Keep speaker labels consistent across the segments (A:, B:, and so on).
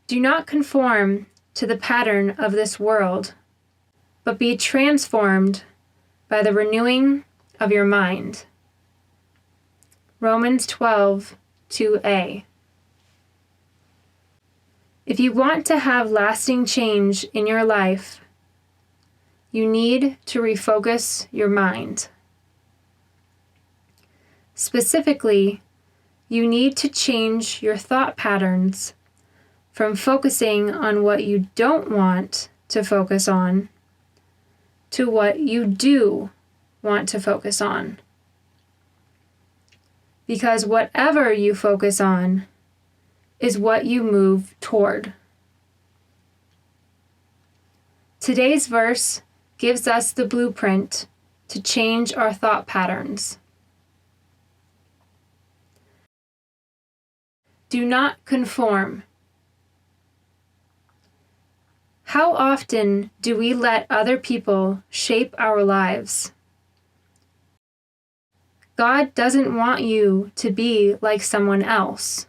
A: Do not conform to the pattern of this world, but be transformed by the renewing of your mind. Romans 12:2a. If you want to have lasting change in your life, you need to refocus your mind. Specifically, you need to change your thought patterns from focusing on what you don't want to focus on to what you do want to focus on. Because whatever you focus on is what you move toward. Today's verse gives us the blueprint to change our thought patterns. Do not conform. How often do we let other people shape our lives? God doesn't want you to be like someone else.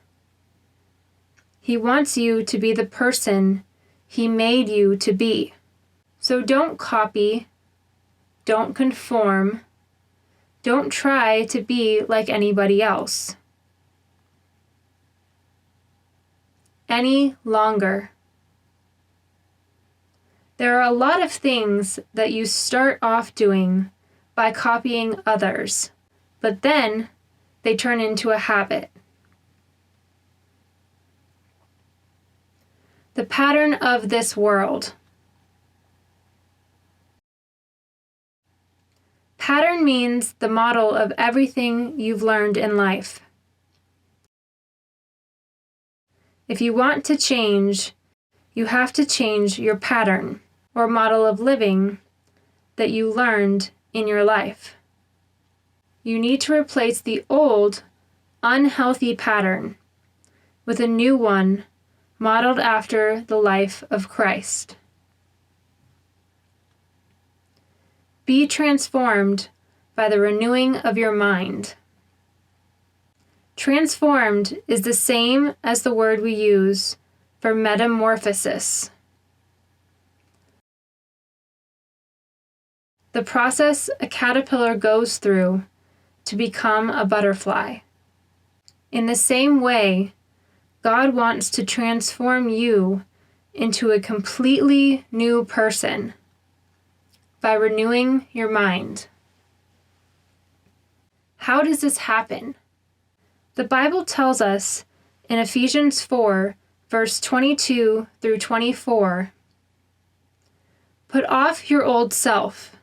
A: He wants you to be the person He made you to be. So don't copy, don't conform, don't try to be like anybody else any longer. There are a lot of things that you start off doing by copying others, but then they turn into a habit. The pattern of this world. Pattern means the model of everything you've learned in life. If you want to change, you have to change your pattern or model of living that you learned in your life. You need to replace the old, unhealthy pattern with a new one modeled after the life of Christ. Be transformed by the renewing of your mind. Transformed is the same as the word we use for metamorphosis. The process a caterpillar goes through to become a butterfly. In the same way, God wants to transform you into a completely new person by renewing your mind. How does this happen? The Bible tells us in Ephesians 4, verse 22 through 24, "Put off your old self,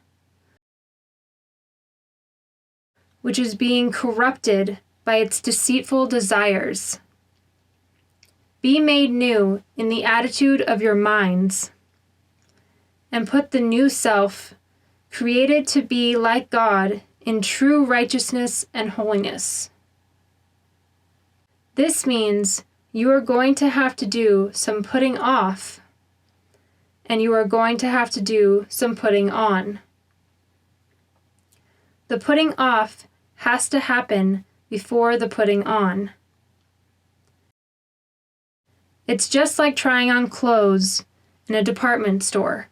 A: which is being corrupted by its deceitful desires. Be made new in the attitude of your minds, and put the new self, created to be like God in true righteousness and holiness." This means you are going to have to do some putting off, and you are going to have to do some putting on. The putting off has to happen before the putting on. It's just like trying on clothes in a department store.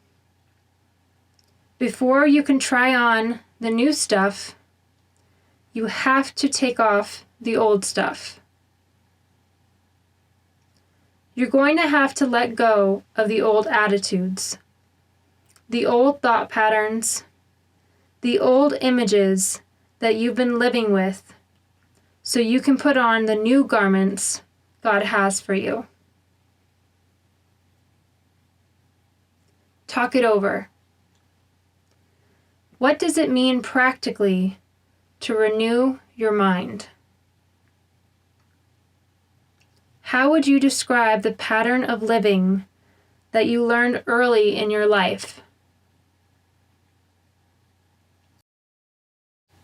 A: Before you can try on the new stuff, you have to take off the old stuff. You're going to have to let go of the old attitudes, the old thought patterns, the old images that you've been living with, so you can put on the new garments God has for you. Talk it over. What does it mean practically to renew your mind? How would you describe the pattern of living that you learned early in your life?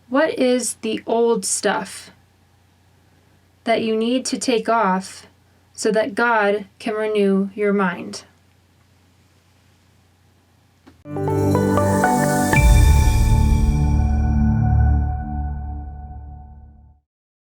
A: What is the old stuff that you need to take off so that God can renew your mind?